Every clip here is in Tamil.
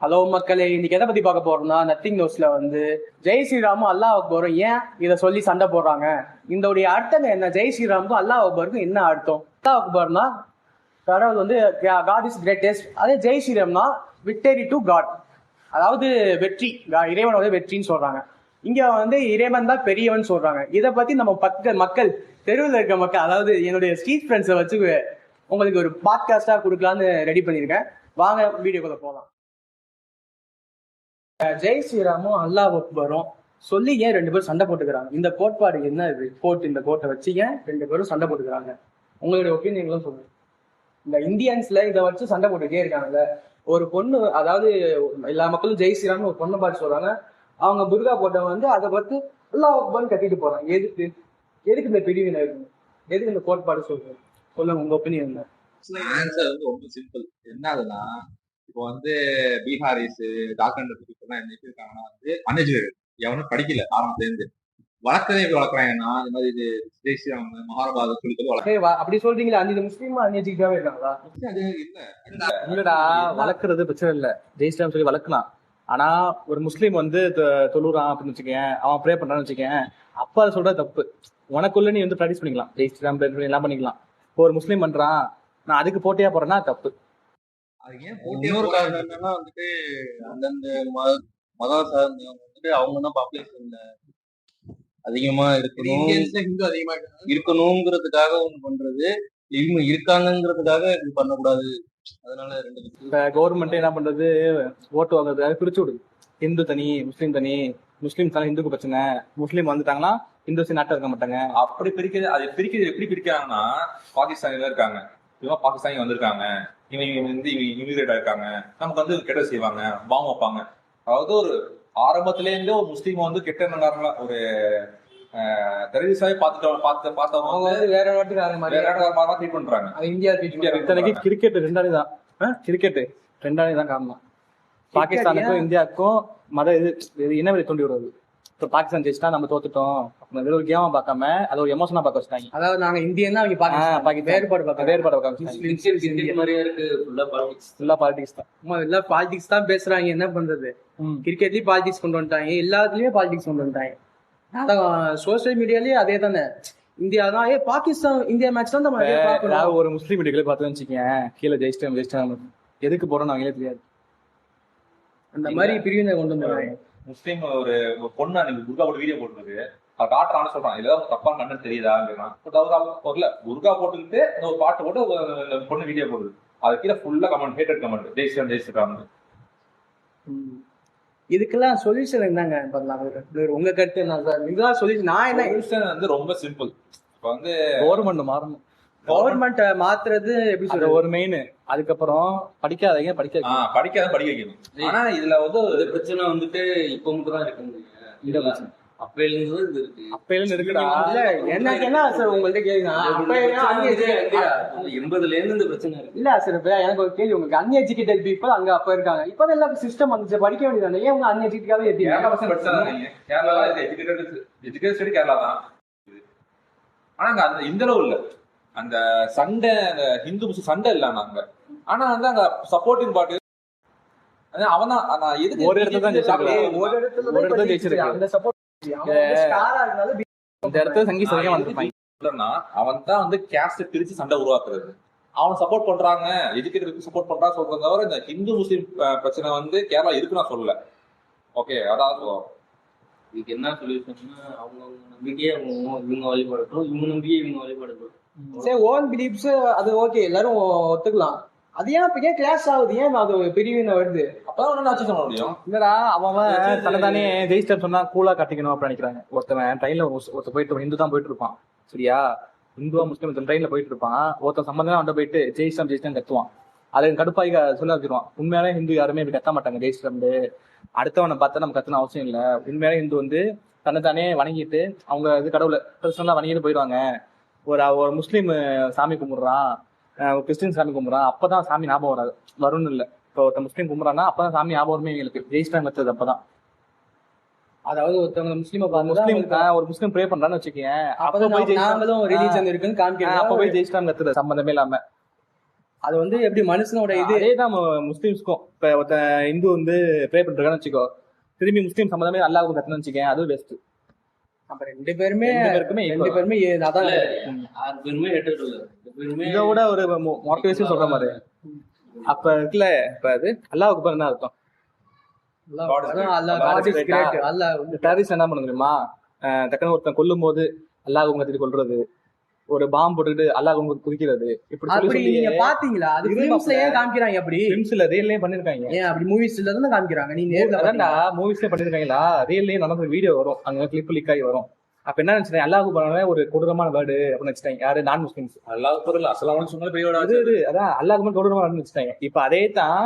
ஹலோ மக்களே, இன்னைக்கு எதை பத்தி பார்க்க போறோம்னா நத்திங் நியூஸ்ல ஜெய் ஸ்ரீராமும் அல்லாஹ் அக்பரும் ஏன் இதை சொல்லி சண்டை போடுறாங்க, இதோடைய அர்த்தம் என்ன, ஜெய் ஸ்ரீராமுக்கும் அல்லாஹ் அக்பருக்கும் என்ன அர்த்தம். அல்லாஹ் அக்பர்னா கடவுள் காட் இஸ் கிரேட்டஸ்ட், அதே ஜெய் ஸ்ரீராம்னா விக்டரி டு காட், அதாவது வெற்றி, இறைவனோட வெற்றின்னு சொல்றாங்க. இங்க இறைவன் தான் பெரியவன் சொல்றாங்க. இதை பத்தி நம்ம மக்கள் தெருவில் இருக்க மக்கள், அதாவது என்னுடைய ஸ்ட்ரீட் ஃப்ரெண்ட்ஸை வச்சு உங்களுக்கு ஒரு பாட்காஸ்டா கொடுக்கலான்னு ரெடி பண்ணியிருக்கேன். வாங்க வீடியோக்குள்ள போகலாம். ஜெய் ஸ்ரீராமும் அல்லாஹ் அக்பரும் சொல்லி ஏன் ரெண்டு பேரும் சண்டை போட்டுக்கிறாங்க? இந்த கோட்பாடு என்ன? இது இந்த கோட்டை வச்சு ஏன் ரெண்டு பேரும் சண்டை போட்டுக்கிறாங்க? உங்களுடைய ஒப்பீனியங்களும் சொல்லுங்க. இந்த இந்தியன்ஸ்ல இதை வச்சு சண்டை போட்டுட்டே இருக்காங்கல்ல. ஒரு பொண்ணு, அதாவது எல்லா மக்களும் ஜெய் ஸ்ரீராம் ஒரு பொண்ணை பார்த்து சொல்றாங்க, அவங்க புர்கா போட்டவங்க அதை பார்த்து அல்லாஹ் அக்பர்னு கட்டிட்டு போறாங்க. எதுக்கு இந்த பிரிவினை இருக்கு? எதுக்கு இந்த கோட்பாடு சொல்றேன்? சொல்லுங்க உங்க ஒப்பீனியன் என்ன? ஆன்சர் ரொம்ப சிம்பிள். என்ன ஆகுதுன்னா, இப்போ பீகாரிஸ் டாக்டர் என்ன இருக்காங்கன்னா அன்எஜுகேட்டட், எவனும் படிக்கல ஆரம்பத்துல இருந்து. வளர்க்கறதே எப்படி வளர்க்குறாங்கன்னா, இந்த மாதிரி இது ஜெய் ஸ்ரீராம் மகாபாரத சொல்லி வளர்க்க. அப்படி சொல்றீங்களா? அந்த முஸ்லீம் அன்எஜுகேட்டாவே இருக்காங்களா? இல்லடா, வளர்க்கறது பிரச்சனை இல்ல, ஜெய் ஸ்ரீராம் சொல்லி வளர்க்கலாம். ஆனா ஒரு முஸ்லீம் தொழுறான் அப்படின்னு வச்சுக்கேன், அவன் ப்ரே பண்றான்னு வச்சுக்கேன், அப்ப அதை சொல்ற தப்பு. உனக்குள்ள நீ ப்ராக்டிஸ் பண்ணிக்கலாம், ஜெய் ஸ்ரீராம் எல்லாம் பண்ணிக்கலாம். இப்போ ஒரு முஸ்லீம் பண்றான், நான் அதுக்கு போட்டியா போறேன்னா தப்பு. அது ஏன் இன்னொரு காரணம் என்னன்னா அந்தந்த மதா சார்ந்தவங்க அவங்க தான் பாப்புலேஷன்ல அதிகமா இருக்கணும், ஹிந்து அதிகமா இருக்கணுங்கிறதுக்காக ஒண்ணு பண்றது, இவங்க இருக்காங்கிறதுக்காக இப்படி பண்ணக்கூடாது. அதனால இப்ப கவர்மெண்ட் என்ன பண்றது, ஓட்டு வாங்குறதுக்காக பிரிச்சு விடுது. ஹிந்து தனி, முஸ்லீம் தனி. முஸ்லீம் தானே ஹிந்துக்கு பிரச்சனை, முஸ்லீம் வந்துட்டாங்கன்னா ஹிந்துஸ் நாட்டில் இருக்க மாட்டாங்க. அப்படி பிரிக்கிறது. அது பிரிக்கிறது எப்படி பிரிக்கிறாங்கன்னா, பாகிஸ்தானில இருக்காங்க, இவங்க பாகிஸ்தானி வந்திருக்காங்க, இவங்க இமிகிரேட்டா இருக்காங்க, நமக்கு கெட்ட செய்வாங்க, பாம்பு வைப்பாங்க. அதாவது ஒரு ஆரம்பத்துல இருந்தே ஒரு முஸ்லீம் கெட்ட எண்ணங்களா ஒரு டெரரிஸ்டாவே பார்த்தவங்க வேற நாட்டுக்கு ட்ரீட் பண்றாங்க. இந்தியா இத்தனைக்கு கிரிக்கெட் ரெண்டாவது தான் காரணம். பாகிஸ்தானுக்கும் இந்தியாவுக்கும் மத இனவெறி தூண்டி விடுறது. இப்போ பாகிஸ்தான் ஜெயிச்சிட்டா நம்ம தோத்துட்டோம், ஒரு கேமா பார்க்காம அதை ஒரு எமோஷனா பார்க்க வச்சுட்டாங்க. அதாவது நாங்க இந்தியன் தான், அவங்க வேறுபாடு பாலிடிக்ஸ் தான் பேசுறாங்க. என்ன பண்றது, கிரிக்கெட்லயும் பாலிடிக்ஸ் கொண்டு வந்துட்டாங்க, எல்லாத்துலயுமே பாலிடிக்ஸ் கொண்டு வந்துட்டாங்க. அதான் சோசியல் மீடியாலயே அதே தானே. இந்தியா தான் பாகிஸ்தான் இந்தியா மேட்ச் தான். ஒரு முஸ்லீம் வீடுகளே பார்த்து வச்சுக்கேன், கீழே ஜெயிச்சிட்டேன் எதுக்கு போறோம்னு அவங்களே தெரியாது. அந்த மாதிரி பிரிவினை கொண்டு வந்தாங்க. முஸ்லீம் ஒரு பொண்ணு அன்னைக்கு புர்கா போட்டு வீடியோ போட்டுருக்கு, அதை காட்டுறான்னு சொல்றான். ஏதாவது தப்பா கண்டென்ட் தெரியுதா அப்படின்னா, புர்கா போட்டுக்கிட்டு ஒரு பாட்டு போட்டு பொண்ணு வீடியோ போடுது, அது கீழே ஃபுல்லா comment, hated comment, Jai Shriram. இதுக்கெல்லாம் சொல்யூஷன் என்னங்க பண்ணலாம்? உங்க கருத்து என்ன சார்? இதெல்லாம் சொல்யூஷன் நான் என்ன சொல்யூஷன் ரொம்ப சிம்பிள். இப்போ கவர்மெண்ட் மாறணும். கவர்மெண்ட் மாத்துறது எப்படி சொல்ற ஒரு மெயின். அதுக்கப்புறம் படிக்காத படிக்க வைக்கணும். ஆனா இதுல பிரச்சனை இப்ப மட்டும் தான் இருக்கு. அப்பையில இருக்குடா. என்ன சார் உங்கள்ட்ட கேளுங்க, 80ல இருந்து இந்த பிரச்சனை இருக்கு. இல்ல சார், எனக்கு ஒரு கேள்வி, உங்களுக்கு அன்எஜுகேட்டட் பீப்புள் அங்க அப்ப இருக்காங்க, இப்ப எல்லாம் சிஸ்டம் வந்துச்சு, படிக்க வேண்டியதானே? ஏன் உங்க அன்எஜுகேட்டாவே கேரளா தான். ஆனா இந்த அளவு இல்ல, அந்த சண்டை, அந்த ஹிந்து முஸ்லிம் சண்டை இல்ல அங்க. ஆனா அங்க சப்போர்ட்டிங் பார்ட்டி அவன் தான். எதுக்கு ஒரு இடத்துல ஜெயிச்சிருக்கான், அந்த சப்போர்ட் இந்த இடத்துல சங்கி சரியா வந்துருப்பாங்க. அவன் தான் கேஸ்ட் பிரிச்சு சண்டை உருவாக்குறது. அவன் சப்போர்ட் பண்றாங்க, எஜுகேட்டருக்கு சப்போர்ட் பண்றாங்க சொல்றத தவிர இந்த ஹிந்து முஸ்லிம் பிரச்சனை கேரளா இருக்கு நான் சொல்லல. ஓகே, அதாவது இதுக்கு என்ன சொல்யூஷன்னா, அவங்க நம்பிக்கையே இவங்க வழிபடட்டும், இவங்க நம்பிக்கையே இவங்க வழிபடட்டும். சரி, ஓன் பிலீஃப்ஸ் அது ஓகே, எல்லாரும் ஒத்துக்கலாம். அது ஏன் கிளாஸ் ஆகுது? ஏன் அது பிரிவினை வருது? அப்பதான் ஆட்சி சொல்ல முடியும். இல்லடா, அவன் தனதானே ஜெயிஸ்டர் சொன்னா கூலா கட்டிக்கணும் அப்படின்னு நினைக்கிறாங்க. ஒருத்தவன் ட்ரெயின்ல ஒருத்தர் போயிட்டு ஹிந்து தான் போயிட்டு இருப்பான், சரியா? இந்துவா முஸ்லீம் ட்ரெயின்ல போயிட்டு இருப்பான், ஒருத்தன் சம்பந்தம் அவன் போயிட்டு ஜெயிஸ்டம் கத்துவான். அதை கடுப்பாய் சொல்ல வச்சிருவான். உண்மையாலே ஹிந்து யாருமே இப்படி கத்த மாட்டாங்க ஜெயிஸ்டம். அடுத்தவனை பார்த்தா நம்ம கத்தன அவசியம் இல்லை. உண்மையாலே ஹிந்து தன்னைத்தானே வணங்கிட்டு அவங்க கடவுளை பர்சனலா வணங்கிட்டு போயிடுவாங்க. ஒரு முஸ்லீம் சாமி கும்பிடுறான், கிறிஸ்டின் சாமி கும்பிடுறான், அப்பதான் சாமி ஞாபகம் வரும்னு இல்லை. இப்போ ஒருத்த முஸ்லீம் கும்பிட்றான்னா அப்பதான் சாமி ஞாபகமே எங்களுக்கு ஜெயிஸ்டாம் வச்சது அப்பதான். அதாவது ஒருத்தவங்க ஒரு முஸ்லீம் ப்ரே பண்றான்னு வச்சுக்கேன், அப்ப போய் ஜெயிஸ்டாம் இருக்குன்னு காமிக்கிறேன், அப்ப போய் ஜெயிஸ்டாம் கத்துறது சம்பந்தமே இல்லாம. அது வந்து எப்படி மனுஷனோட இது அதேதான் முஸ்லீம்ஸ்க்கும். இப்ப ஒருத்தன் இந்து வந்து ப்ரே பண்றான்னு வச்சுக்கோ, திரும்பி முஸ்லீம் சம்மந்தமே அல்லாஹ் கத்துன்னு வச்சுக்கேன், அது பெஸ்ட். அப்ப ரெண்டு பேருமே அதான் ஆறு பேருமே ஏற்றுக்கல, ரெண்டு பேருமே இதை விட ஒரு மோட்டிவேஷன் சொல்ற மாதிரி அப்ப இருக்குல்ல. இப்ப அது அல்லாஹ் அக்பர் என்ன அர்த்தம்? டெரரிஸ்ட் என்ன பண்ண தெரியுமா? டக்குன்னு ஒருத்தன் கொல்லும் போது அல்லாஹ் உங்க கொல்றது, ஒரு பாம்பு போட்டுக்கிட்டு அல்லாஹ் உங்க குதிக்கிறது, இப்படி அப்படி சொல்லி நீங்க பாத்தீங்களா? அது ஃபிலிம்ஸ்ல ஏன் காமிக்கிறாங்க? அப்படி ஃபிலிம்ஸ்ல ரியல்லயும் பண்ணிருக்காங்க. ஏன் அப்படி மூவிஸ்ல தான் காமிக்கிறாங்க? நீ நேர்ல அதான்டா மூவிஸ்ல பண்ணிருக்காங்களா? ரியல்லயும் நடந்த வீடியோ வரும், அங்க கிளிப் லீக் ஆகி வரும். அப்ப என்ன நினைச்சேன், அல்லாஹ் அக்பர் ஒரு கொடூரமான வேர்டு அப்படின்னு வச்சுட்டாங்க. யாரு? நான் முஸ்லிம்ஸ். அல்லாஹ் பொருள் அஸ்ஸலாமு சொன்னாலும் பெரிய அது அதான் அல்லாஹ் அக்பர் கொடூரமா வச்சுட்டாங்க. இப்ப அதே தான்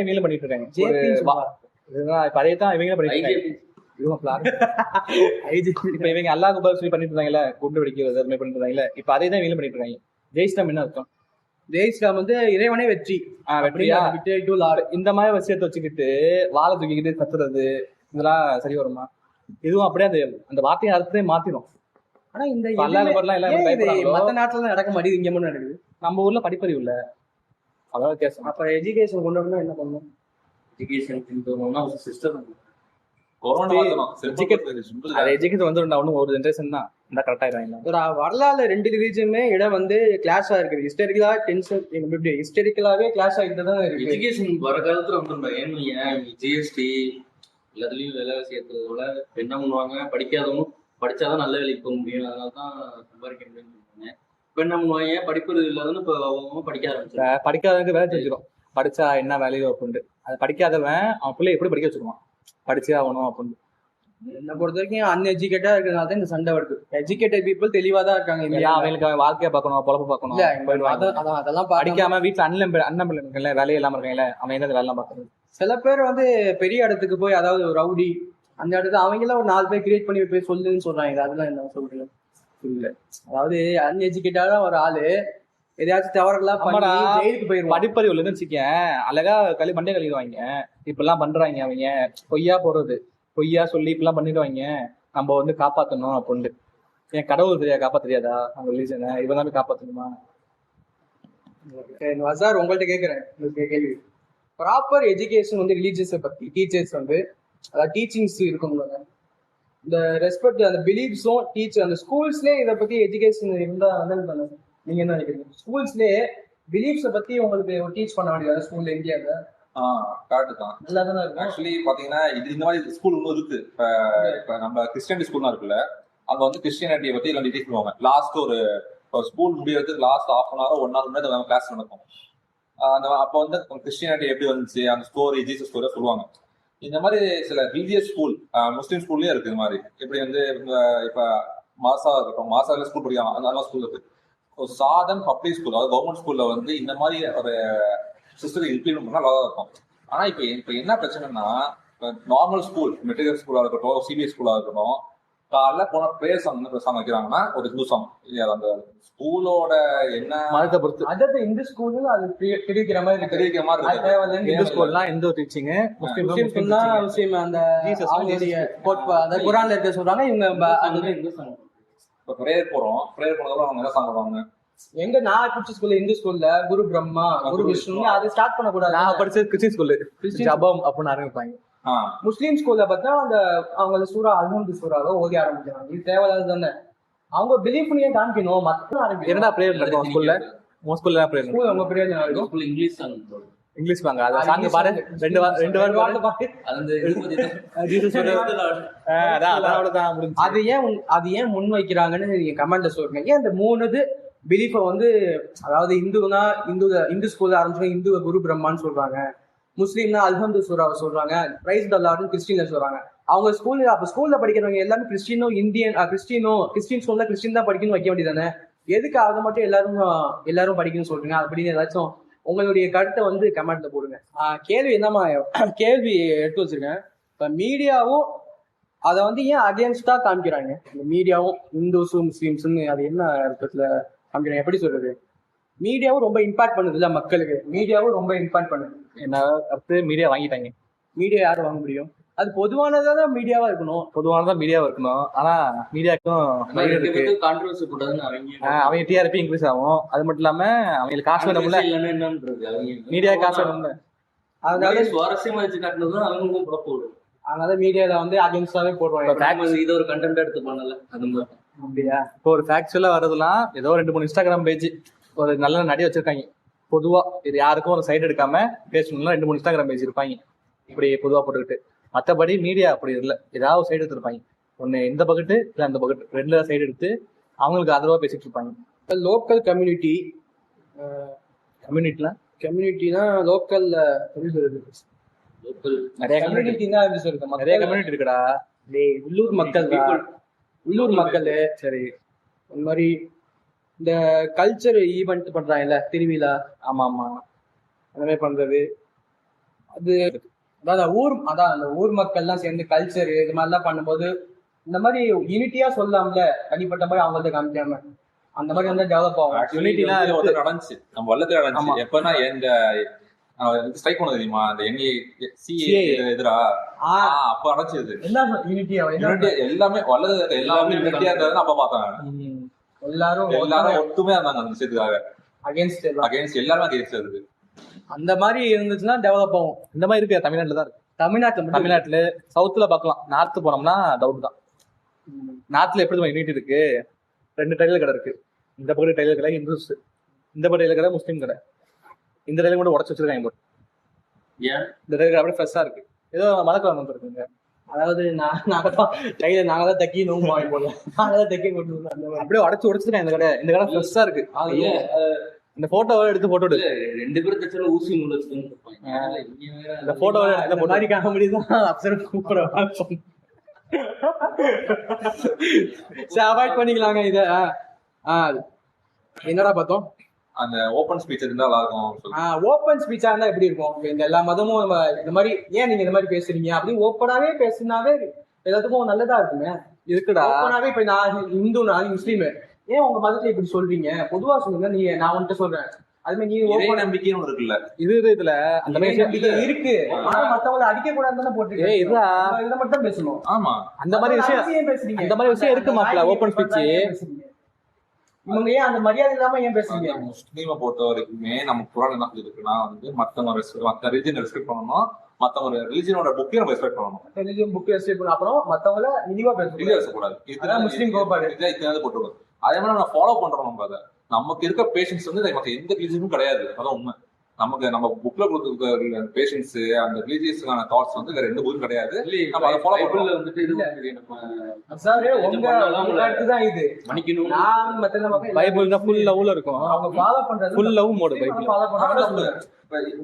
இவங்களும் பண்ணிட்டு இருக்காங்க. இப்ப அதே தான் இவங்களும் பண்ணிட்டு இருக்காங்க. இப்ப இவங்க அல்லாஹ் அக்பர் சொல்லி பண்ணிட்டு இருந்தாங்கல்ல, குண்டு வெடிக்கிறது அது மாதிரி பண்ணிட்டு இருந்தாங்கல்ல, இப்ப அதே தான் இவங்களும் பண்ணிட்டு இருக்காங்க. ஜெய்ஸ்லாம் என்ன அர்த்தம்? ஜெய்ஸ்லாம் வந்து இறைவனே வெற்றி. வெற்றியா? இந்த மாதிரி விஷயத்தை வச்சுக்கிட்டு வாழை தூக்கிக்கிட்டு கத்துறது இதெல்லாம் சரி வருமா? இதுவும் அப்படியே அந்த வார்த்தையை அர்த்தத்தை மாத்திரும். ஆனா இந்த அல்லாஹ் அக்பர்லாம் எல்லாம் மத்த நாட்டுல நடக்க மாட்டேங்குது, இங்க மட்டும் நடக்குது. நம்ம ஊர்ல படிப்பறிவு இல்ல, அதான் வித்தியாசம். அப்ப எஜுகேஷன் கொண்டு வரணும், என்ன பண்ணணும்? எஜுகேஷன் கொண்டு சிஸ்டம் எஜுகேஷன் வந்து ஒன்னும் ஒரு ஜென்ரேஷன் தான் இந்த கரெக்டா இருக்காங்க. ஒரு வரலாறு ரெண்டு ரிலீஜனுமே இடம் வந்து கிளாஸ் இருக்குது. ஹிஸ்டாரிக்கலா டென்ஷன் எப்படி ஹிஸ்டாரிக்கலாவே கிளாஸ் ஆகிட்டு தான் இருக்கு. எஜுகேஷன் வர காலத்துல வந்துடும். ஏன் ஜிஎஸ்டி எல்லாத்துலயும் விலைவாசி ஏற்றதோட என்ன பண்ணுவாங்க, படிக்காதவங்க படிச்சாதான் நல்ல வேலைக்கு போக முடியும், அதனாலதான் சம்பாதிக்க முடியும்னு சொல்லுவாங்க. இப்ப என்ன பண்ணுவாங்க, படிப்பது இல்லாதன்னு இப்ப அவங்க படிக்க ஆரம்பிச்சு. படிக்காதவங்க வேலை செஞ்சிடும், படிச்சா என்ன வேலையோ அப்படின்னு. அதை படிக்காதவன் அவன் பிள்ளை எப்படி படிக்க வச்சுக்குவான், படிச்சே ஆகணும் அப்படின்னு. என்னை பொறுத்த வரைக்கும் அன்எஜுகேட்டா இருக்கிறதுனால தான் இந்த சண்டை வருது. எஜுகேட்டட் பீப்புள் தெளிவா தான் இருக்காங்க. அவங்களுக்கு அவன் வாழ்க்கையை பார்க்கணும், பொழப்ப பார்க்கணும். அதெல்லாம் படிக்காம வீட்டுல அண்ணன் வேலையை இல்லாம இருக்காங்கல்ல, அவன் என்ன வேலை பார்க்கணும். சில பேர் வந்து பெரிய இடத்துக்கு போய், அதாவது ஒரு ரவுடி அந்த இடத்துல அவங்களாம் ஒரு 4 பேர் கிரியேட் பண்ணி போய் சொல்லுன்னு சொல்றாங்க. அதெல்லாம் என்ன சொல்றீங்க? இல்ல, அதாவது அன்எஜுகேட்டடா ஒரு ஆளு எதையாச்சும் தவறெல்லாம் பண்ணி ஜெயிலுக்கு போயிருவான். படிப்பறிவு இல்லைன்னு வச்சுக்கேன், அழகா மண்டே கழிடுவாங்க. இப்பெல்லாம் பண்றாங்க அவங்க, பொய்யா போறது, பொய்யா சொல்லி இப்பெல்லாம் பண்ணிடுவாங்க. நம்ம வந்து காப்பாற்றணும் அப்படின்ட்டு. என் கடவுள் காப்பாற்ற தெரியாதா அவங்க ரிலீஜனை? இவன் தான் காப்பாற்றணுமா? வசார் உங்கள்கிட்ட கேட்குறேன் கேள்வி. ப்ராப்பர் எஜுகேஷன் வந்து ரிலீஜியஸை பற்றி டீச்சர்ஸ் வந்து, அதாவது டீச்சிங்ஸ் இருக்கணும், இந்த ரெஸ்பெக்ட் அந்த பிலீஃப்ஸும் டீச்சர் அந்த ஸ்கூல்ஸ்லேயே இதை பற்றி எஜுகேஷன் இருந்தால் வந்து நீங்க என்ன நினைக்கிறீங்க? ஸ்கூல்ஸ்லேயே பிலீஃப்ஸை பற்றி உங்களுக்கு டீச் பண்ண வேண்டியது ஸ்கூல்ல இந்தியாவில்? கரெக்ட் தான். நல்லா தானே இருக்கும். ஆக்சுவலி பாத்தீங்கன்னா இந்த மாதிரி ஸ்கூல் இன்னும் இருக்கு. இப்ப நம்ம கிறிஸ்டியானிட்டி ஸ்கூல்லாம் இருக்குல்ல, அங்க வந்து கிறிஸ்டியானிட்டியை பத்தி எல்லாம் டீச் பண்ணுவாங்க. லாஸ்ட் ஒரு ஸ்கூல் முடியறதுக்கு லாஸ்ட் 1/2 hour 1 hour முன்னாடி நம்ம கிளாஸ் நடக்கும். அப்ப வந்து கிறிஸ்டியானிட்டி எப்படி வந்துச்சு அந்த ஸ்டோரி, ஜீசஸ் ஸ்டோரி சொல்லுவாங்க. இந்த மாதிரி சில ரிலீஜியஸ் ஸ்கூல் முஸ்லீம் ஸ்கூல்லயே இருக்கு. இந்த மாதிரி எப்படி வந்து இப்ப மாசா இருக்கட்டும், மாசால ஸ்கூல் படிக்கலாம், அந்த ஸ்கூல் இருக்கு. சாதன் பப்ளிக் ஸ்கூல், அதாவது கவர்மெண்ட் ஸ்கூல்ல வந்து இந்த மாதிரி ஒரு சிஸ்டத்தை இம்ப்ளிமெண்ட் பண்ணா நல்லா இருக்கும். ஆனா இப்ப என்ன பிரச்சனைனா, நார்மல் ஸ்கூல், மெட்ரிகுலர் ஸ்கூலா இருக்கட்டும், சிபிஎஸ் ஸ்கூலா இருக்கட்டும், காலைல போன பிரேயர் சாங் என்ன சாங் வைக்கிறாங்கன்னா ஒரு ஹிந்து சாங். அந்த ஸ்கூலோட என்ன மதத்தை பொறுத்து அதாவது இந்த ஸ்கூல்ல அது தெரிவிக்கிற மாதிரி தெரிவிக்கிற மாதிரி இருக்கு. இந்து ஸ்கூல்லாம் இந்து டீச்சிங், முஸ்லிம் ஸ்கூல்னா முஸ்லிம் அந்த அவங்களுடைய அந்த குர்ஆன்ல இருக்க சொல்றாங்க. இவங்க இப்ப பிரேயர் போனதும் அவங்க என்ன சாங் வருவாங்க? எங்க நான் படிச்ச ஸ்கூல்ல இந்து ஸ்கூல்ல குரு பிரம்மா, குரு விஷ்ணு அது ஸ்டார்ட் பண்ண கூடாது. நான் படிச்சது கிறிஸ்டின் ஸ்கூல்ல ஜபம் அப்படின்னு ஆரம்பிப்பாங்க. முஸ்லீம் ஸ்கூல்ல பார்த்தா அந்த அவங்க சூரா அல்ஹம்து சூராவை ஓதி ஆரம்பிக்கிறாங்க. இது தேவையில்லாத தானே. அவங்க பிலீஃப்லயே காமிக்கணும். மத்த என்னடா பிரேயர் நடக்கும் ஸ்கூல்ல? உங்க ஸ்கூல்ல என்ன பிரேயர்? ஸ்கூல் உங்க பிரேயர் நடக்கும். ஸ்கூல் இங்கிலீஷ் சாங், இங்கிலீஷ் வாங்க. அத சாங் பாரு, ரெண்டு வாரம் பாரு. அந்த ஜீசஸ் அதான் முடிஞ்சு. அது ஏன் முன் வைக்கிறாங்கன்னு நீங்க கமெண்ட்ல சொல்லுங்க. ஏன் இந்த 3 பிலீஃபை வந்து, அதாவது இந்துனா இந்து ஸ்கூல்ல ஆரம்பிச்சு இந்து குரு பிரம்மான்னு சொல்றாங்க, முஸ்லீம்னா அல்ஹம்து சூராவை சொல்றாங்க, பிரைஸ் தி லார்ட்னு கிறிஸ்டின்ல சொல்றாங்க. அவங்க ஸ்கூல்ல அப்ப ஸ்கூல்ல படிக்கிறவங்க எல்லாமே கிறிஸ்டின் ஸ்கூல்ல கிறிஸ்டின் தான் படிக்கணும்னு வைக்க வேண்டியதானே? எதுக்கு அதை மட்டும் எல்லாரும் படிக்கணும்னு சொல்றீங்க? அப்படின்னு ஏதாச்சும் உங்களுடைய கருத்தை வந்து கமெண்ட்ல போடுங்க. கேள்வி என்னமா கேள்வி எடுத்து வச்சிருக்கேன். இப்ப மீடியாவும் அதை வந்து ஏன் அகேன்ஸ்டா காமிக்கிறாங்க? இந்த மீடியாவும் இந்துஸும் முஸ்லீம்ஸ்ன்னு அது என்ன அர்த்தத்துல காமிக்கிறாங்க? எப்படி சொல்றது? மீடியாவும் ரொம்ப இம்பாக்ட் பண்ணுது இல்ல மக்களுக்கு. மீடியாவும் ரொம்ப இம்பாக்ட் பண்ணுது. என்ன அடுத்து மீடியா வாங்கிட்டாங்க. மீடியா யாரும் வாங்க முடியும்? அது பொதுவானதான் மீடியாவா இருக்கணும். பொதுவானதான் மீடியாவா இருக்கணும். ஆனா மீடியாவுக்கும் இருக்கு. கான்ட்ரவர்சி போட்டதுன்னு அவங்க அவங்க டிஆர்பி இன்க்ரீஸ் ஆகும். அது மட்டும் இல்லாம அவங்களுக்கு காசு வேணும்ல, இல்லைன்னா என்னன்றது அவங்க மீடியா காசு வேணும்ல. அதனால சுவாரஸ்யமா வச்சு காட்டினதும் அவங்களுக்கும் கூட போடும். அதனால மீடியால வந்து அகேன்ஸ்டாவே போடுவாங்க. இதை ஒரு கண்டென்ட் எடுத்து பண்ணல அது மாதிரி. அப்படியா? இப்போ ஒரு ஃபேக்சுவலா வர்றதுலாம் ஏதோ 2-3 இன்ஸ்டாகிராம் பேஜ் ஒரு நல்ல நடி வச்சிருக்காங்க. பொதுவா இது யாருக்கும் ஒரு சைடு எடுக்காம பேசணும்னா 2-3 இன்ஸ்டாகிராம் பேஜ் இருப்பாங்க இப்படி பொதுவா போட்டுக்கிட்டு. மற்றபடி மீடியா அப்படி இல்லை, ஏதாவது ஒரு சைடு எடுத்துருப்பாங்க. ஒன்னு இந்த பக்கெட்டு இல்ல அந்த பக்கெட்டு, 2 சைடு எடுத்து அவங்களுக்கு ஆதரவா பேசிட்டு இருப்பாங்க. லோக்கல் கம்யூனிட்டினா லோக்கல் நிறைய கம்யூனிட்டி தான் எப்படி சொல்றது, நிறைய கம்யூனிட்டி இருக்குடா. உள்ளூர் மக்கள் உள்ளூர் மக்கள் சரி, இந்த மாதிரி இந்த கல்ச்சர் ஈவெண்ட் பண்றாங்கல்ல, திருவிழா, ஆமா ஆமா, அந்த மாதிரி பண்றது. அது அதான் அந்த ஊர் மக்கள்லாம் சேர்ந்து கல்ச்சர் இது மாதிரிலாம் பண்ணும்போது இந்த மாதிரி யூனிட்டியா சொல்லாமல, தனிப்பட்ட மாதிரி அவங்கள்ட்ட காமிக்காம அந்த மாதிரி வந்து டெவலப் ஆகும். யூனிட்டினா நடந்துச்சு, நம்ம வல்லத்துல நடந்துச்சு. எப்பன்னா இந்த ஸ்ட்ரைக் பண்ணது தெரியுமா, அந்த NCA எதிரா அப்ப நடந்துச்சு. என்ன யூனிட்டியா எல்லாமே வல்லது எல்லாமே யூனிட்டியா இருந்தாலும் அப்ப பார்த்தாங்க. எல்லாரும் ஒத்துமையா இருந்தாங்க அந்த விஷயத்துக்காக. அகேன்ஸ்ட் எல்லாருமே அகேன்ஸ்ட் இருக்கு. அந்த மாதிரி இருந்துச்சுன்னா டெவலப் ஆகும். இந்த மாதிரி இருக்கு தமிழ்நாட்டுல தான் இருக்கு. தமிழ்நாட்டுல சவுத்துல பார்க்கலாம். நார்த் போனோம்னா டவுட் தான். நார்த்ல எப்படி யூனிட்டி இருக்கு, 2 டைலர் கடை இருக்கு. இந்த பக்கம் டைலர் கடை இந்துஸ், இந்த பக்கம் டைலர் கடை முஸ்லீம் கடை. இந்த டைலர் கூட உடச்சு வச்சிருக்காங்க. இந்த டைலர் கடை அப்படியே ஃப்ரெஷ்ஷா இருக்கு, ஏதோ மழைக்காலம் வந்துருக்குங்க. அதாவது நாங்க தான் தக்கி நோம்பு வாங்கி போடலாம், நாங்க தான் தக்கி கொண்டு வந்து அப்படியே உடச்சிருக்காங்க. இந்த கடை ஃப்ரெஷ்ஷா இருக்கு. இந்த போட்டோவை எடுத்து போட்டோ 2 பேரும் தச்சுல ஊசி நூல் வச்சுருப்பாங்க. இந்த போட்டோவை எடுத்து மாதிரி காமெடி தான் அப்சர் கூப்பிடுவாங்க. அவாய்ட் பண்ணிக்கலாங்க இத. என்னடா பார்த்தோம், அந்த ஓப்பன் ஸ்பீச் இருந்தா நல்லா இருக்கும். ஓப்பன் ஸ்பீச்சா இருந்தா எப்படி இருக்கும், இந்த எல்லா மதமும் இந்த மாதிரி ஏன் நீங்க இந்த மாதிரி பேசுறீங்க அப்படின்னு ஓப்பனாவே பேசினாவே எல்லாத்துக்கும் நல்லதா இருக்குங்க. இருக்குடா. ஓப்பனாவே இப்ப நான் இந்து, நான் முஸ்லீம், ஏன் உங்க மதத்துல இப்படி சொல்றீங்க, பொதுவா சொல்லுங்க, நீ நான் வந்துட்டு சொல்றேன். அது மாதிரி நீ நம்பிக்கையும் இருக்குல்ல, இதுல அந்த மாதிரி நம்பிக்கை இருக்கு. ஆனா மத்தவங்களை அடிக்க கூடாதுன்னு போட்டு இதை மட்டும் பேசணும். ஆமா, அந்த மாதிரி விஷயம் பேசுறீங்க. அந்த மாதிரி விஷயம் இருக்கு மாப்ள. ஓப்பன் ஸ்பீச் இவங்க ஏன் அந்த மரியாதை இல்லாம ஏன் பேசுறீங்க? முஸ்லீமை பொறுத்த வரைக்குமே நம்ம குரான் என்ன சொல்லிருக்குன்னா வந்து மத்த ரிலிஜன் ரெஸ்பெக்ட் பண்ணணும், மத்தவங்க ரிலிஜனோட புக்கையும் நம்ம ரெஸ்பெக்ட் பண்ணணும். ரிலிஜன் புக் ரெஸ்பெக்ட் பண்ணணும். அப்புறம் மத்தவங்கள இழிவா பேசக்கூடாது. இதுதான் முஸ்லீம் கோட்பாடு. இத்தனை போட்டுருக்கோம். அதே மாதிரி நம்ம ஃபாலோ பண்றோம். நம்ம அதை நமக்கு இருக்க பேஷன்ஸ் வந்து மற்ற எந்த ரிலீஜனும் கிடையாது. அதான் உண்மை. நமக்கு நம்ம புக்ல கொடுத்துருக்க பேஷன்ஸ், அந்த ரிலீஜியஸான தாட்ஸ் வந்து வேற எந்த புக்கும் கிடையாது. நம்ம அதை ஃபாலோ பண்றோம். வந்துட்டு இது சார் உங்க தான் இது மன்னிக்கணும். நான் மத்த பைபிள்னா ஃபுல் லவ்ல இருக்கும். அவங்க ஃபாலோ பண்றது full love mode Bible follow பண்றாங்க.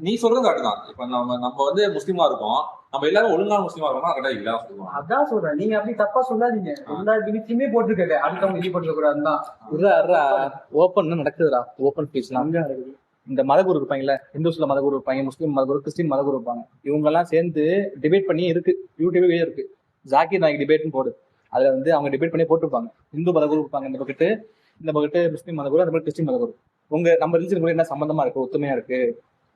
நீ சொல்றது கரெக்ட் தான். இப்ப நம்ம வந்து முஸ்லீமா இருக்கோம், நம்ம எல்லாரும் ஒழுங்கான முஸ்லீமா இருக்கோம்னா கரெக்டா இல்ல சொல்லுவோம். அதான் சொல்றேன், நீங்க அப்படி தப்பா சொல்லாதீங்க. எல்லா டிகிரியுமே போட்டுருக்காரு, அடுத்தவங்க இடி போட்டுக்க கூடாதுதான். ஓப்பன் நடக்குதுடா. ஓப்பன் ஸ்பீச்லாம் இந்த மதகுரு இருப்பாங்கல்ல, இந்துஸ்ல மதகுரு இருப்பாங்க, முஸ்லீம் மதகுரு, கிறிஸ்டின் மதகுரு இருப்பாங்க. இவங்க எல்லாம் சேர்ந்து டிபேட் பண்ணி இருக்கு, யூடியூபே இருக்கு. ஜாக்கிர் நாயக் டிபேட்னு போடு, அதுல வந்து அவங்க டிபேட் பண்ணி போட்டிருப்பாங்க. இந்து மதகுரு இருப்பாங்க இந்த பக்கெட்டு முஸ்லீம் மதகுரு, அந்த மாதிரி கிறிஸ்டின் மதகுரு. நம்ம ரிலிஜன் கூட என்ன சம்பந்தமா இருக்கு, ஒத்துமையா இருக்கு,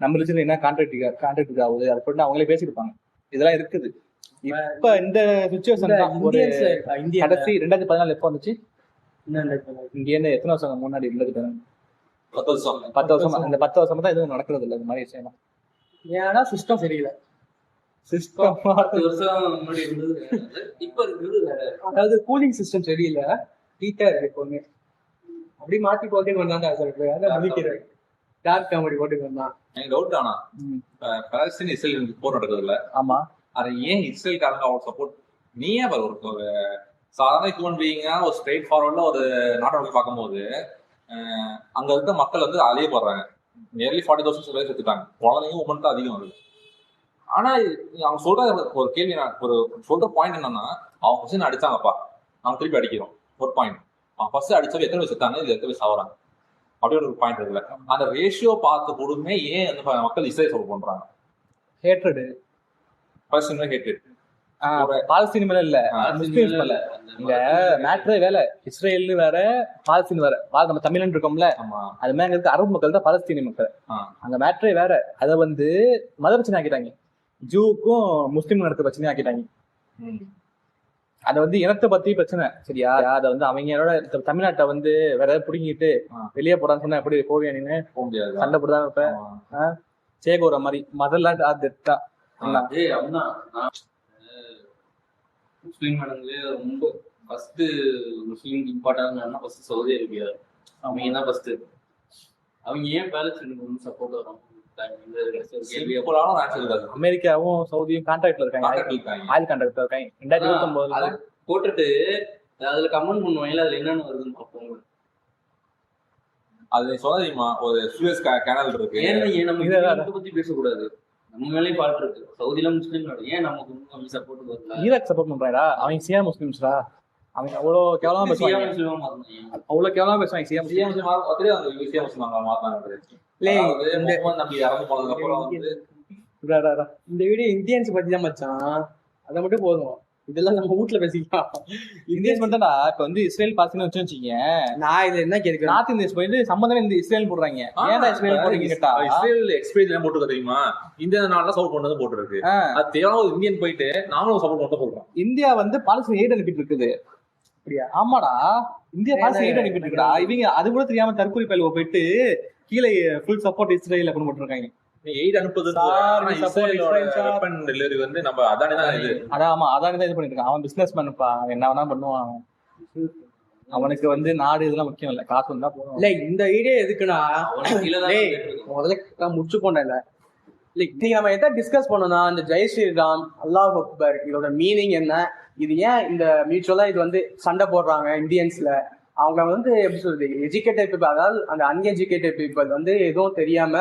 நம்ம ரிலிஜன் என்ன கான்ட்ராக்ட் ஆகுது, அதை போட்டு அவங்களே பேசியிருப்பாங்க. இதெல்லாம் இருக்குது. இப்ப இந்த சிச்சுவேஷன் தான் ஒரு கடைசி 2014 எப்போ வந்துச்சு, இங்க இருந்து எத்தனை வருஷம் முன்னாடி இருந்தது? 10 வருஷம். 10 வருஷமா. இந்த 10 வருஷமா தான் எதுவும் நடக்கிறது இல்லை இந்த மாதிரி விஷயம். ஏன்னா சிஸ்டம் சரியில்லை. சிஸ்டம் 10 வருஷம் முன்னாடி இருந்தது, இப்ப இருக்குது. அதாவது கூலிங் சிஸ்டம் சரியில்லை, ஹீட்டா இருக்கு எப்பவுமே. அப்படி மாத்தி போட்டு வந்தாங்க சார். டார்க் காமெடி போட்டு வந்தான். எனக்கு டவுட். ஆனா பாலஸ்தீன் இஸ்ரேல் போர் நடக்குது இல்ல? ஆமா. அதை ஏன் இஸ்ரேல்காரங்க அவ்வளவு சப்போர்ட்? நீயே ஒரு சாதாரண ஹியூமன் பீயிங்கா ஒரு ஸ்ட்ரெயிட் ஃபார்வர்ட்ல ஒரு நாட்டை போய் பார்க்கும்போது அங்க இருக்க மக்கள் வந்து அழிய போடுறாங்க. நியர்லி 40,000 பேர் செத்துட்டாங்க. குழந்தைங்க உமன் தான் அதிகம் வருது. ஆனா அவங்க சொல்ற ஒரு கேள்வி, ஒரு சொல்ற பாயிண்ட் என்னன்னா, அவங்க ஃபர்ஸ்ட் அடிச்சாங்கப்பா, அவங்க திருப்பி அடிக்கிறோம். ஒரு பாயிண்ட், அவங்க ஃபர்ஸ்ட் அடிச்சவங்க எத்தனை பேர் செத்தாங்க, இது எத்தனை பேர் சாவறாங்க அப்படின்னு ஒரு பாயிண்ட் இருக்குல்ல. அந்த ரேஷியோ பார்த்து கொடுமே ஏன் அந்த மக்கள் இஸ்ரேல் சப்போர்ட் பண்றாங்க? Hatred, Palestine hatred. பாலஸ்தீன் மேல இல்ல, முஸ்லிம்ஸ் மேல. இங்க மேட்ரே வேலை, இஸ்ரேல் வேற, பாலஸ்தீன் வேற. நம்ம தமிழன் இருக்கோம்ல, அது மாதிரி அங்க இருக்க அரபு மக்கள் தான் பாலஸ்தீனி மக்கள். அங்க மேட்ரே வேற. அதை வந்து மத பிரச்சனை ஆக்கிட்டாங்க. ஜூவுக்கும் முஸ்லீம் நடத்த பிரச்சனை ஆக்கிட்டாங்க. அது வந்து இனத்தை பத்தி பிரச்சனை சரியா. அதை வந்து அவங்களோட தமிழ்நாட்டை வந்து வேற ஏதாவது பிடிங்கிட்டு வெளியே போடான்னு சொன்னா எப்படி போவியா நீன்னு போக முடியாது. சண்டை போட்டுதான் இப்ப சேகோர மாதிரி மதெல்லாம் தான். அது அப்படிதான் முஸ்லீம் நாடுங்களே ரொம்ப ஃபர்ஸ்ட் முஸ்லீம் இம்பார்ட்டன் ஃபர்ஸ்ட் சவுதி அரேபியா. அவங்க தான் ஃபர்ஸ்ட். அவங்க ஏன் பேலஸ்தீனுக்கு சப்போர்ட் வரும்? அமெரிக்காவும் சவுதியும் கான்ட்ராக்ட்ல இருக்காங்க, ஆயில் கான்ட்ராக்ட்ல இருக்காங்க. 2019 போட்டுட்டு அதுல கமெண்ட் பண்ணுவாங்க, அதுல என்னென்ன வருதுன்னு பார்ப்போம். அது சொல்ல தெரியுமா, ஒரு சுயஸ் கேனல் இருக்கு. ஏன் நம்ம இதை பத்தி பேசக்கூடாது? நம்ம மேலேயும் ஃபால்ட் இருக்கு. சவுதியில முஸ்லீம் நாடு, ஏன் நமக்கு சப்போர்ட் வரல? ஈராக் சப்போர்ட் பண்றாடா, அவங்க சியா முஸ்லிம்ஸ்டா. அவங்க அவ்வளவு கேவலமா பேசுவாங்க, அவ்வளவு கேவலமா பேசுவாங்க. சியா முஸ்லிம் இந்த வீடியோ இந்தியன்ஸ் பத்தி தான் மச்சான், அதை மட்டும் போதும். இதெல்லாம் நம்ம வீட்டுல பேசிக்கலாம். இந்தியன்ஸ் மட்டும்டா. இப்ப வந்து இஸ்ரேல் பாத்தீங்கன்னு வச்சுக்கோங்க, நான் இதுல என்ன கேட்கிறேன், நார்த் இந்தியன்ஸ் போயிட்டு சம்பந்தமே இந்த இஸ்ரேல் போடுறாங்க. ஏன்டா இஸ்ரேல் போடுறீங்க கேட்டா, இஸ்ரேல் எக்ஸ்பிரஸ் போட்டு தெரியுமா, இந்தியா நாடுல சப்போர்ட் பண்ணது போட்டுருக்கு. அது தேவையான இந்தியன் போயிட்டு நாங்களும் சப்போர்ட் பண்ண சொல்றோம். இந்தியா வந்து பாலஸ்தீன் எய்ட் அனுப்பிட்டு இருக்குது. அப்படியா? ஆமாடா, இந்தியா பாலஸ்தீன் எய்ட் அனுப்பிட்டு இருக்குடா. இவங்க அது கூட தெரியாம தற்கொலை பயில போயிட்டு கீழே ஃபுல் சப்போர்ட் இஸ்ரேல கொண்டு போட்டுருக்காங்க. எய்ட் அனுப்புது டெலிவரி வந்து நம்ம அதானே தான் இது. ஆமா, அதானே தான் இது பண்ணிட்டு இருக்கான். அவன் பிசினஸ் மேன்ப்பா, என்ன வேணா பண்ணுவான். அவனுக்கு வந்து நாடு இதெல்லாம் முக்கியம் இல்ல, காசு வந்தா போதும். இல்ல இந்த ஐடியா எதுக்குன்னா, முதல்ல முடிச்சு போன இல்ல இன்னைக்கு நம்ம எதை டிஸ்கஸ் பண்ணோம்னா, இந்த ஜெய் ஸ்ரீராம் அல்லாஹ் அக்பர் இதோட மீனிங் என்ன, இது ஏன் இந்த மியூச்சுவலா இது வந்து சண்டை போடுறாங்க இந்தியன்ஸ்ல. அவங்க வந்து எப்படி சொல்றது, எஜுகேட்டட் பீப்புள், அதாவது அந்த அன்எஜுகேட்டட் பீப்புள் வந்து எதுவும் தெரியாம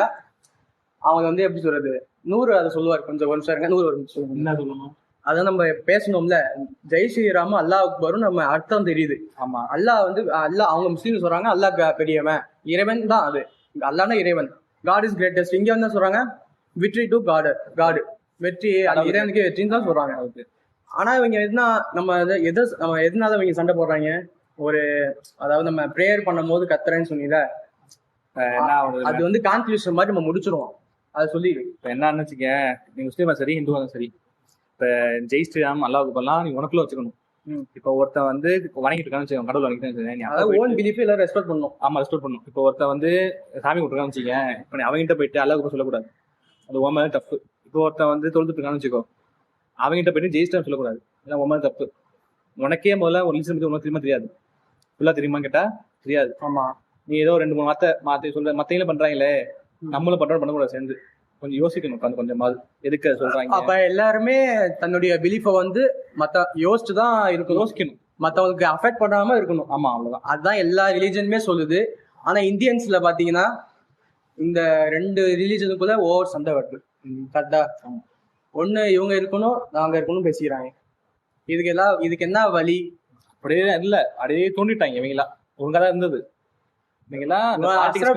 அவங்க வந்து எப்படி சொல்றது, 100 அதை சொல்லுவார். கொஞ்சம் ஒரு நிமிஷம் இருங்க, 100 ஒரு நிமிஷம் என்ன சொல்லணும். அதான் நம்ம பேசணும்ல, ஜெய் ஸ்ரீராம் அல்லாஹ் அக்பரும் நம்ம அர்த்தம் தெரியுது. ஆமா, அல்லாஹ் வந்து அல்லாஹ், அவங்க முஸ்லீம் சொல்றாங்க அல்லாஹ் பெரியவன், இறைவன் தான். அது அல்லாஹ்னா இறைவன், காட் இஸ் கிரேட்டஸ்ட். இங்க வந்து சொல்றாங்க விக்ட்ரி டு காடு, வெற்றி அந்த இறைவனுக்கு வெற்றின்னு தான் சொல்றாங்க. ஆனா இவங்க எதுனா நம்ம எதனால இவங்க சண்டை போடுறாங்க, ஒரு அதாவது நம்ம ப்ரேயர் பண்ணும் போது கத்துறேன்னு சொன்னீங்க, அது வந்து கான்க்ளூஷன் மாதிரி நம்ம முடிச்சிருவோம். அதை சொல்லி இப்ப என்னன்னு வச்சுக்க, நீ முஸ்லீமா சரி ஹிந்துவாலும் சரி, இப்ப ஜெய் ஸ்ரீராம் அல்லாஹ் அக்பர்லாம் நீ உனக்குள்ள வச்சுக்கணும். இப்ப ஒருத்தன் வந்து வணங்கிட்டு இருக்கான்னு வச்சுக்கோங்க, கடவுள் வணங்கிட்டு ஓன் பிலீஃப் எல்லாரும் ரெஸ்பெக்ட் பண்ணணும். ஆமா, ரெஸ்பெக்ட் பண்ணணும். இப்ப ஒருத்தன் வந்து சாமி விட்டுருக்கான்னு வச்சுக்க, இப்ப நீ அவங்ககிட்ட போயிட்டு அல்லாஹ் அக்பர் சொல்லக்கூடாது, அது உன் மேல தப்பு. இப்போ ஒருத்தன் வந்து தொழுதுட்டு இருக்கான்னு வச்சுக்கோ, அவங்ககிட்ட போயிட்டு ஜெய் ஸ்ரீராம் சொல்லக்கூடாது, இல்லை உன் மேல தப்பு. உனக்கே முதல்ல ஒரு லிசன் பத்தி உனக்கு திரும்ப தெரியாது, ஃபுல்லா தெரியுமா கேட்டா தெரியாது. ஆமா, நீ ஏதோ 2-3 வார்த்தை மாத்தி சொல்ற, மத்தவங்களும் பண்றாங்களே நம்மளும் பண்ணக்கூடாது. சேர்ந்து கொஞ்சம் யோசிக்கணும், கொஞ்சமாவது எதுக்கு சொல்றாங்க. அப்ப எல்லாருமே தன்னுடைய பிலீஃபை வந்து யோசிச்சு தான் இருக்கணும், யோசிக்கணும், மத்தவங்களுக்கு அஃபெக்ட் பண்ணாம இருக்கணும். ஆமா, அவ்வளவுதான். அதுதான் எல்லா ரிலீஜனுமே சொல்லுது. ஆனா இந்தியன்ஸ்ல பாத்தீங்கன்னா இந்த 2 ரிலீஜனுக்குள்ள ஓவர் சண்டை வருது. கரெக்டா? ஒண்ணு இவங்க இருக்கணும், நாங்க இருக்கணும் பேசிக்கிறாங்க. இதுக்கு என்ன வழி? அப்படியே இல்ல, அப்படியே தோண்டிட்டாங்க இவங்களா. ஒழுங்காதான் இருந்தது.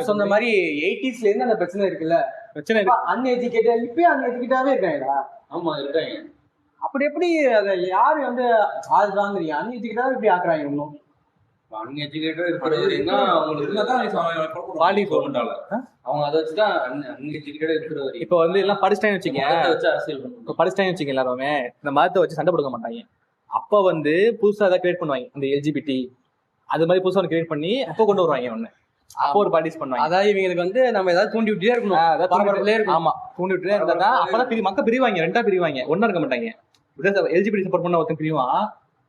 சொன்ன மாதிரி 80s இருந்து அந்த பிரச்சனை இருக்குல்ல, பிரச்சனை அன்எஜுகேட்டட் இப்பயும் அன்எஜுகேட்டாவே இருக்காங்களா? ஆமா இருக்காங்க. அப்படி எப்படி அதை யாரு வந்து ஆள்றாங்க, அன்எஜுகேட்டாவே இப்படி ஆக்குறாங்க? இன்னும் அன்எஜுகேட்டட் இருக்கிறவரையும் அவங்க அதை வச்சுதான் அன்எஜுகேட்டட் இருக்கிற வரையும். இப்ப வந்து எல்லாம் படிச்சுட்டாங்கன்னு வச்சுக்கேன், வச்சு அரசியல் இப்ப படிச்சுட்டாங்கன்னு வச்சுக்கேன், எல்லாருமே இந்த மதத்தை வச்சு சண்டை போடுக்க மாட்டாங்க. அப்ப வந்து புதுசா அதை கிரியேட் பண்ணுவாங்க, அந்த LGBT அது மாதிரி புதுசா ஒன்று கிரியேட் பண்ணி அப்போ கொண்டு வருவாங்க ஒண்ணு. அப்போ ஒரு பார்ட்டிஸ் பண்ணுவாங்க. அதாவது இவங்களுக்கு வந்து நம்ம ஏதாவது தூண்டி விட்டே இருக்கணும். ஆமா, தூண்டி விட்டுட்டே இருந்தா அப்பதான் மக்கள் பிரிவாங்க, 2 பிரிவாங்க, ஒன்னா இருக்க மாட்டாங்க. LGBT சப்போர்ட் பண்ண ஒருத்தன் பிரிவான்,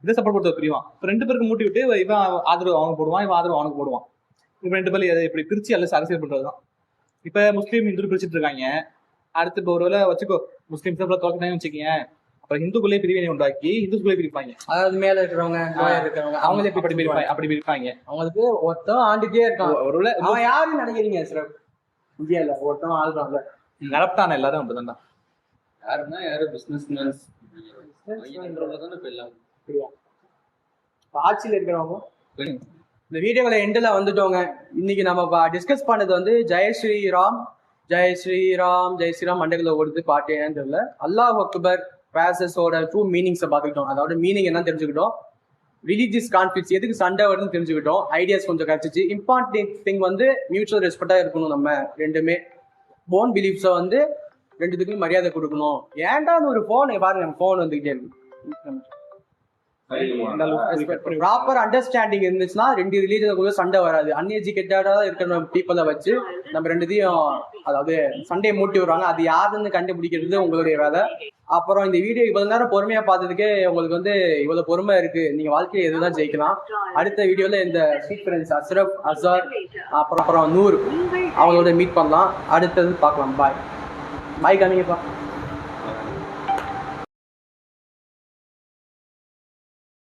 இதை சப்போர்ட் பண்ண பிரிவான். இப்ப 2 பேருக்கு மூட்டி விட்டு இவன் ஆதரவு அவனுக்கு போடுவான், இவன் ஆதரவு அவனுக்கு போடுவான். இப்ப 2 பேர் இப்படி பிரிச்சு அல்ல அரசியல் பண்றதுதான். இப்ப முஸ்லீம் இந்து பிரிச்சுட்டு இருக்காங்க. அடுத்து இப்போ ஒருவேளை வச்சுக்கோ முஸ்லீம்ஸ் தோக்கட்டாங்கன்னு வச்சுக்கீங்க, அப்புறம் இந்துக்குள்ளே பிரிவினை உண்டாக்கி இந்துக்குள்ளே பிரிப்பாங்க. அதாவது மேல இருக்கிறவங்க அவங்களே அப்படி பிரிப்பாங்க. அவங்களுக்கு ஒருத்தன் ஆண்டுட்டே இருக்கான். ஒருவேளை அவன் யாருன்னு நினைக்கிறீங்க சார்? இந்தியால ஒருத்தன் ஆள்றாங்க, நடப்பான எல்லாரும் அப்படிதான். யாருன்னா யாரு பிசினஸ் மேன்ஸ் தானே இப்ப எல்லாம் ஆட்சியில இருக்கிறவங்க. இந்த வீடியோல எண்ட்ல வந்துட்டோங்க. இன்னைக்கு நம்ம டிஸ்கஸ் பண்ணது வந்து ஜெய் ஸ்ரீராம் மண்டல ஓடுது பாட்டு ஏன்னு தெரியல, அல்லாஹ் அக்பர் பேசஸோட ட்ரூ மீனிங்ஸை பார்த்துக்கிட்டோம். அதோட மீனிங் என்ன தெரிஞ்சுக்கிட்டோம், ரிலீஜியஸ் கான்ஃபிளிக்ஸ் எதுக்கு சண்டை வருதுன்னு தெரிஞ்சுக்கிட்டோம், ஐடியாஸ் கொஞ்சம் கிடைச்சிச்சு. இம்பார்ட்டன்ட் திங் வந்து மியூச்சுவல் ரெஸ்பெக்டா இருக்கணும். நம்ம ரெண்டுமே போன் பிலீஃப்ஸை வந்து ரெண்டுத்துக்கும் மரியாதை கொடுக்கணும். ஏன்டான்னு ஒரு போன் பாருங்க, போன் வந்துகிட்டே இருக்கு. ப்ராப்பர் அண்டர்ஸ்டாண்டிங் இருந்துச்சுன்னா ரெண்டு ரிலீஜனுக்குள்ள சண்டை வராது. அன்எஜுகேட்டடா இருக்கிற பீப்புளை வச்சு நம்ம ரெண்டுத்தையும் அதாவது சண்டையை மூட்டி விடுறாங்க. அது யாருன்னு கண்டுபிடிக்கிறது உங்களுடைய வேலை. அப்புறம் இந்த வீடியோ இவ்வளவு நேரம் பொறுமையா பார்த்ததுக்கு உங்களுக்கு வந்து இவ்வளவு பொறுமை இருக்கு. நீங்க வாழ்க்கையை எதுதான் ஜெயிக்கலாம். அடுத்த வீடியோல இந்த சீக்வன்ஸ் அஸ்ரப், அசார், அப்புறம் நூர் அவங்களோட மீட் பண்ணலாம். அடுத்தது பார்க்கலாம். பாய் பாய் காமிங்கப்பா.